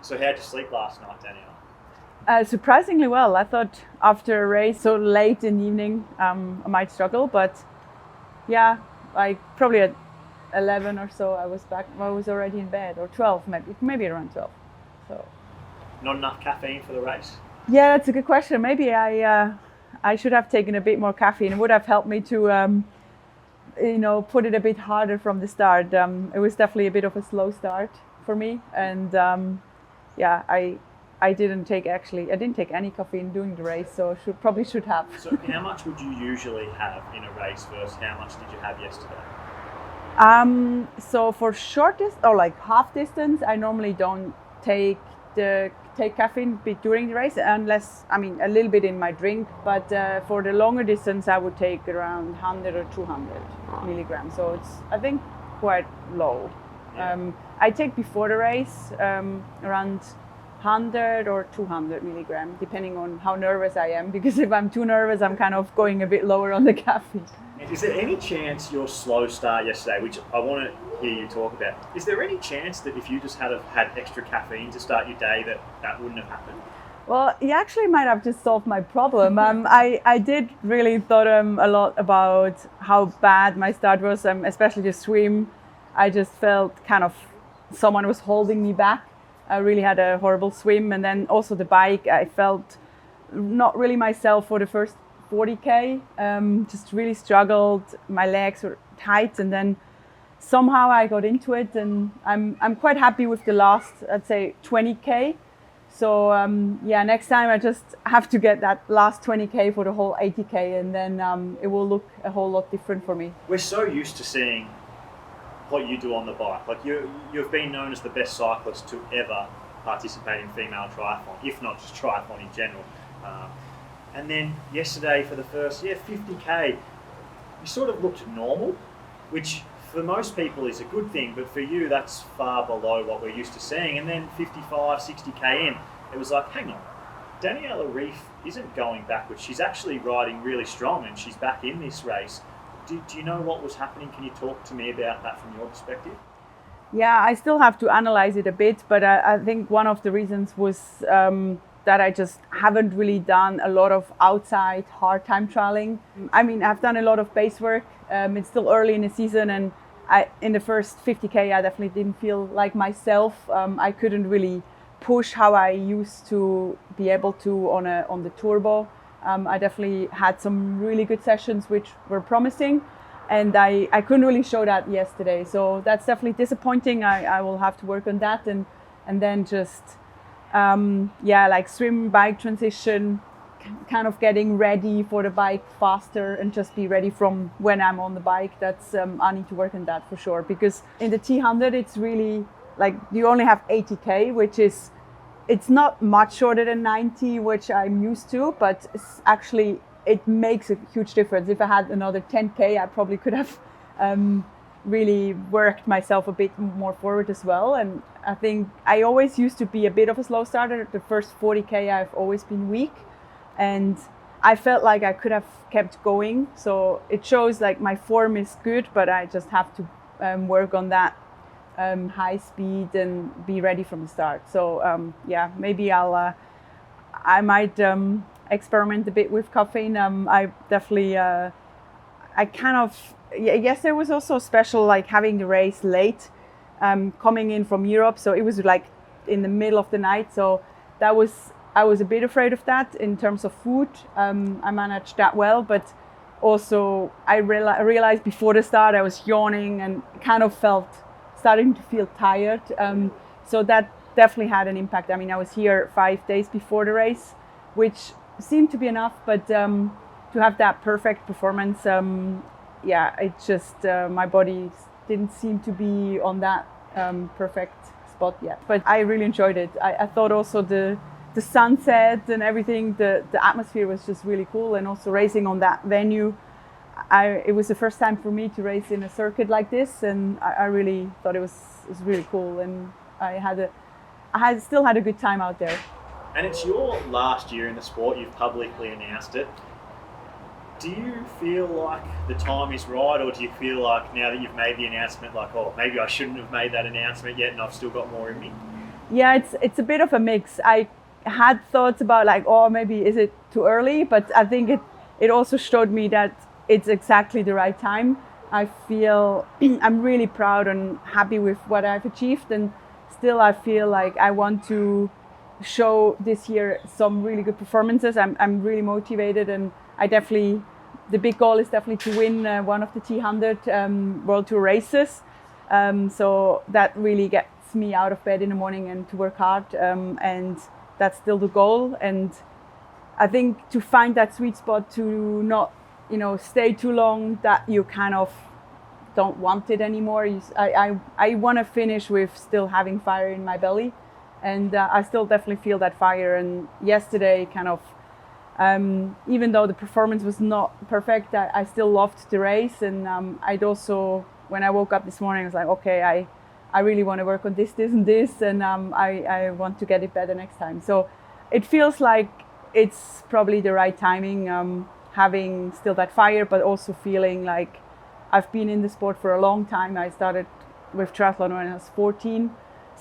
So how'd you sleep last night, Daniela? Surprisingly well. I thought after a race so late in the evening, I might struggle, but yeah, like probably at 11 or so, I was back. I was already in bed, or 12, maybe around 12. So Not enough caffeine for the race? yeah, that's a good question. Maybe I should have taken a bit more caffeine. It would have helped me to put it a bit harder from the start. It was definitely a bit of a slow start for me, and yeah, I didn't take any caffeine during the race, so probably should have. So how much would you usually have in a race versus how much did you have yesterday? So for short distance or like half distance, I normally don't take caffeine during the race unless, a little bit in my drink. But for the longer distance, I would take around 100 or 200 milligrams. So it's, I think, quite low. Yeah. I take before the race around 100 or 200 milligrams, depending on how nervous I am. Because if I'm too nervous, I'm kind of going a bit lower on the caffeine. Is there any chance your slow start yesterday, which I want to hear you talk about, is there any chance that if you just had extra caffeine to start your day that wouldn't have happened? Well, you actually might have just solved my problem. I did really thought a lot about how bad my start was, especially the swim. I just felt kind of someone was holding me back. I really had a horrible swim. And then also the bike, I felt not really myself for the first 40K, just really struggled. My legs were tight, and then somehow I got into it, and I'm quite happy with the last, I'd say, 20K. So yeah, next time I just have to get that last 20K for the whole 80K, and then it will look a whole lot different for me. We're so used to seeing what you do on the bike. Like you've been known as the best cyclist to ever participate in female triathlon, if not just triathlon in general. And then yesterday for the first 50K, you sort of looked normal, which for most people is a good thing, but for you that's far below what we're used to seeing. And then 55, 60K in, it was like, hang on, Daniela Ryf isn't going backwards. She's actually riding really strong and she's back in this race. Do you know what was happening? Can you talk to me about that from your perspective? Yeah, I still have to analyze it a bit, but I think one of the reasons was that I just haven't really done a lot of outside hard time trialing. I've done a lot of base work. It's still early in the season, and in the first 50K, I definitely didn't feel like myself. I couldn't really push how I used to be able to on the turbo. I definitely had some really good sessions which were promising, and I couldn't really show that yesterday. So that's definitely disappointing. I will have to work on that, and then just like swim bike transition, kind of getting ready for the bike faster and just be ready from when I'm on the bike. That's I need to work on that for sure, because in the T100 it's really like you only have 80K, which is, it's not much shorter than 90, which I'm used to, but actually it makes a huge difference. If I had another 10K, I probably could have really worked myself a bit more forward as well. And I think I always used to be a bit of a slow starter. The first 40K I've always been weak, and I felt like I could have kept going. So it shows like my form is good, but I just have to work on that high speed and be ready from the start. So maybe I might experiment a bit with caffeine. I definitely yesterday was also special, like having the race late, coming in from Europe. So it was like in the middle of the night. So I was a bit afraid of that in terms of food. I managed that well, but also I realized before the start I was yawning and kind of starting to feel tired. So that definitely had an impact. I was here 5 days before the race, which seemed to be enough, but to have that perfect performance, it just, my body didn't seem to be on that perfect spot yet. But I really enjoyed it. I thought also the sunset and everything, the atmosphere was just really cool, and also racing on that venue. It was the first time for me to race in a circuit like this, and I really thought it was really cool, and I still had a good time out there. And it's your last year in the sport, you've publicly announced it. Do you feel like the time is right, or do you feel like now that you've made the announcement, like, oh, maybe I shouldn't have made that announcement yet and I've still got more in me? Yeah, it's a bit of a mix. I had thoughts about like, oh, maybe is it too early? But I think it also showed me that it's exactly the right time. I feel I'm really proud and happy with what I've achieved, and still I feel like I want to show this year some really good performances. I'm really motivated, and the big goal is definitely to win one of the T100 World Tour races. So that really gets me out of bed in the morning and to work hard, and that's still the goal. And I think to find that sweet spot, to not stay too long that you kind of don't want it anymore. I want to finish with still having fire in my belly, and I still definitely feel that fire. And yesterday kind of even though the performance was not perfect, I still loved the race. And I'd also, when I woke up this morning, I was like, okay, I really want to work on this and this, and I want to get it better next time. So it feels like it's probably the right timing, having still that fire, but also feeling like I've been in the sport for a long time. I started with triathlon when I was 14,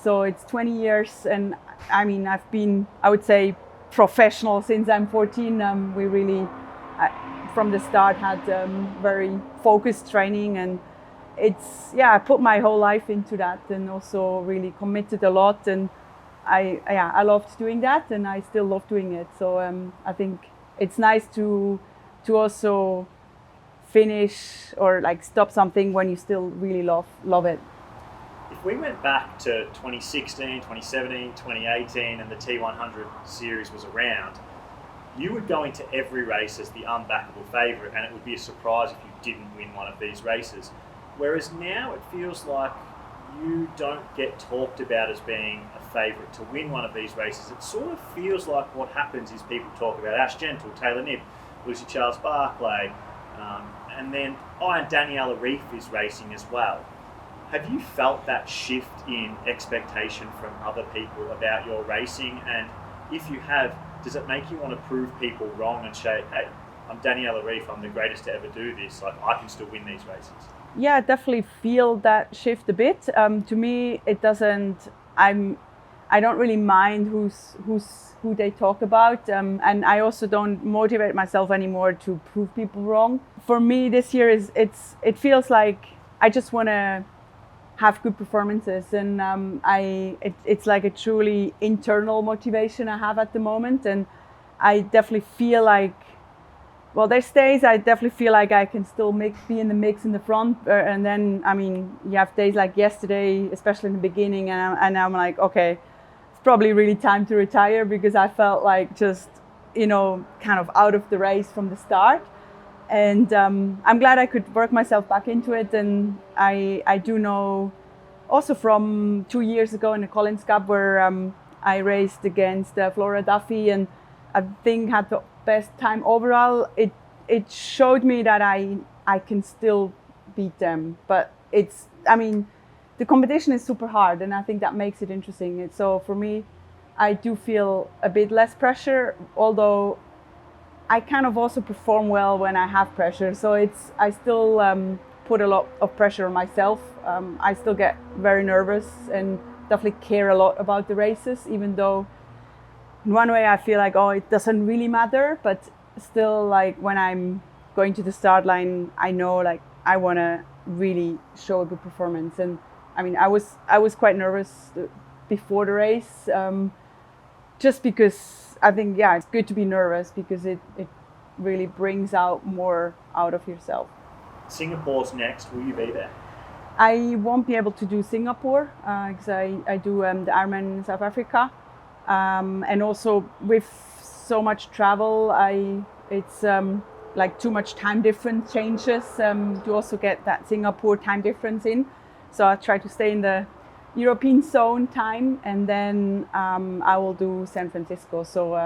so it's 20 years. And I mean, I've been, I would say, professional since I'm 14. We really, from the start, had very focused training, and I put my whole life into that, and also really committed a lot. And I loved doing that, and I still love doing it. So I think it's nice to also finish or like stop something when you still really love it. If we went back to 2016, 2017, 2018, and the T100 series was around, you would go into every race as the unbackable favourite, and it would be a surprise if you didn't win one of these races. Whereas now it feels like you don't get talked about as being a favourite to win one of these races. It sort of feels like what happens is people talk about Ash Gentle, Taylor Knibb, Lucy Charles-Barclay, and then Win Daniela Ryf is racing as well. Have you felt that shift in expectation from other people about your racing? And if you have, does it make you want to prove people wrong and say, hey, I'm Daniela Ryf, I'm the greatest to ever do this, like I can still win these races? Yeah, I definitely feel that shift a bit. To me, it doesn't. I don't really mind who they talk about, and I also don't motivate myself anymore to prove people wrong. For me, this year it feels like I just want to have good performances, and it's like a truly internal motivation I have at the moment. And I definitely feel like, well, there's days I definitely feel like I can still be in the mix in the front, and then I mean, you have days like yesterday, especially in the beginning, and I'm like, okay, it's probably really time to retire, because I felt like just kind of out of the race from the start. And I'm glad I could work myself back into it. And I do know also from 2 years ago in the Collins Cup, where I raced against Flora Duffy, and I think had the best time overall. It showed me that I can still beat them. But the competition is super hard, and I think that makes it interesting. So for me, I do feel a bit less pressure, although I kind of also perform well when I have pressure. So I still put a lot of pressure on myself. I still get very nervous and definitely care a lot about the races, even though in one way I feel like, oh, it doesn't really matter. But still, like when I'm going to the start line, I know like I want to really show a good performance. And I mean, I was quite nervous before the race, just because I think, it's good to be nervous, because it really brings out more out of yourself. Singapore's next. Will you be there? I won't be able to do Singapore because I do the Ironman in South Africa, and also with so much travel, it's like too much time difference changes to also get that Singapore time difference in. So I try to stay in the European zone time, and then I will do San Francisco. So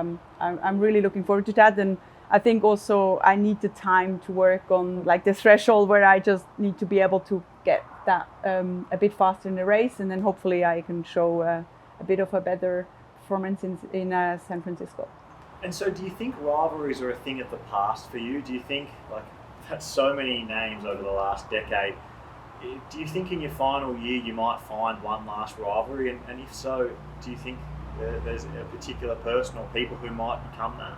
I'm really looking forward to that. And I think also I need the time to work on like the threshold where I just need to be able to get that a bit faster in the race, and then hopefully I can show a bit of a better performance in San Francisco. And so do you think rivalries are a thing of the past for you? Do you think, like, that's so many names over the last decade, Do you think in your final year you might find one last rivalry? And if so, do you think there's a particular person or people who might become that?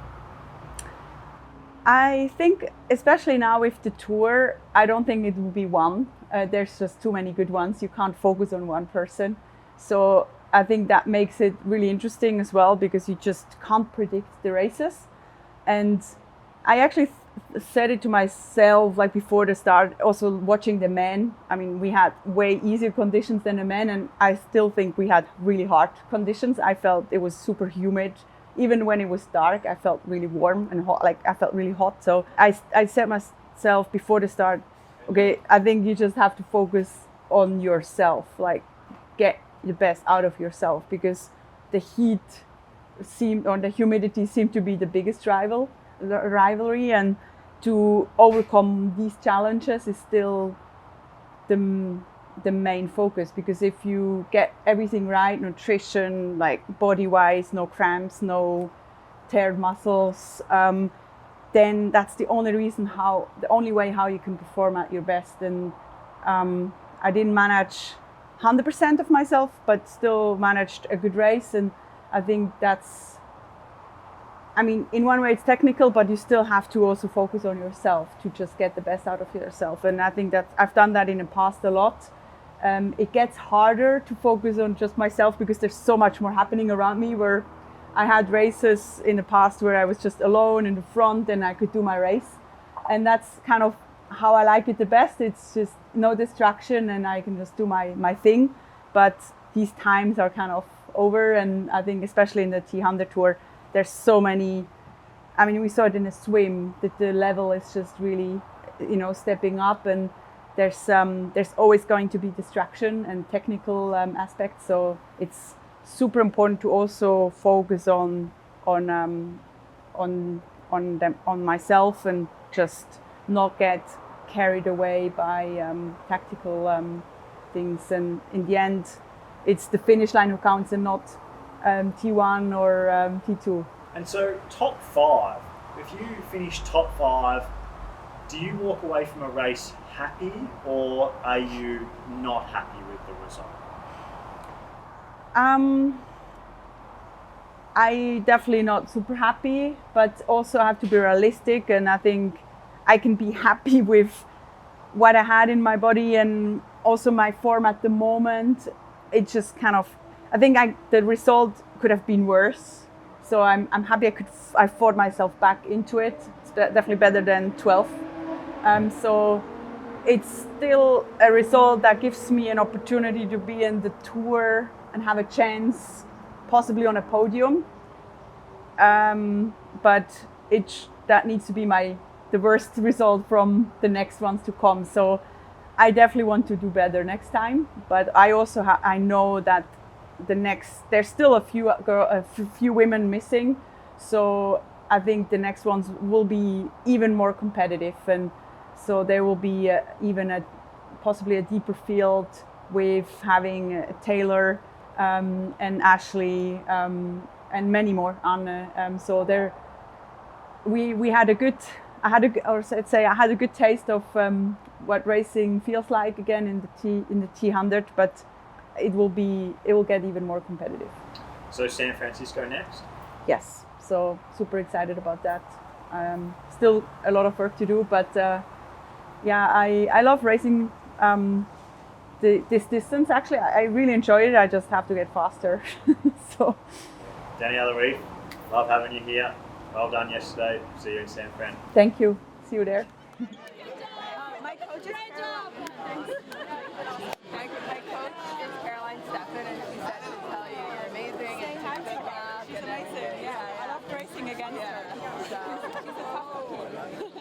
I think, especially now with the tour, I don't think it will be one. There's just too many good ones. You can't focus on one person. So I think that makes it really interesting as well, because you just can't predict the races. And I actually said it to myself, like before the start, also watching the men. I mean, we had way easier conditions than the men, and I still think we had really hard conditions. I felt it was super humid. Even when it was dark, I felt really warm and hot, like I felt really hot. So I said myself before the start, okay, I think you just have to focus on yourself, like get the best out of yourself, because the heat the humidity seemed to be the biggest rivalry, and to overcome these challenges is still the main focus, because if you get everything right, nutrition, like body-wise, no cramps, no teared muscles, then that's the only way how you can perform at your best. And I didn't manage 100% of myself, but still managed a good race. And I think that's, I mean, in one way it's technical, but you still have to also focus on yourself to just get the best out of yourself. And I think that I've done that in the past a lot. It gets harder to focus on just myself because there's so much more happening around me, where I had races in the past where I was just alone in the front and I could do my race. And that's kind of how I like it the best. It's just no distraction and I can just do my thing. But these times are kind of over, and I think especially in the T100 tour, there's so many, I mean, we saw it in a swim, that the level is just really, stepping up, and there's always going to be distraction and technical aspects. So it's super important to also focus on myself and just not get carried away by tactical things. And in the end, it's the finish line who counts, and not T1 or T2. And so top 5, if you finish top 5, do you walk away from a race happy, or are you not happy with the result? I definitely not super happy, but also I have to be realistic, and I think I can be happy with what I had in my body and also my form at the moment. It just kind of, I think the result could have been worse. So I'm happy I fought myself back into it. It's definitely better than 12th. So it's still a result that gives me an opportunity to be in the tour and have a chance possibly on a podium. But that needs to be the worst result from the next ones to come. So I definitely want to do better next time. But I also I know that there's still a few women missing. So I think the next ones will be even more competitive, and so there will be possibly a deeper field with having Taylor and Ashley and many more. So there, we had I had a good taste of what racing feels like again in the T100, but it will get even more competitive. So San Francisco next? Yes, so super excited about that. Still a lot of work to do, but I love racing this distance. Actually, I really enjoy it. I just have to get faster. So, Daniela Ryf, love having you here. Well done yesterday. See you in San Fran. Thank you. See you there. My coach is and she said to tell you you're amazing and have a good laugh. She's amazing, yeah. I love racing against her. So she's a tough cookie.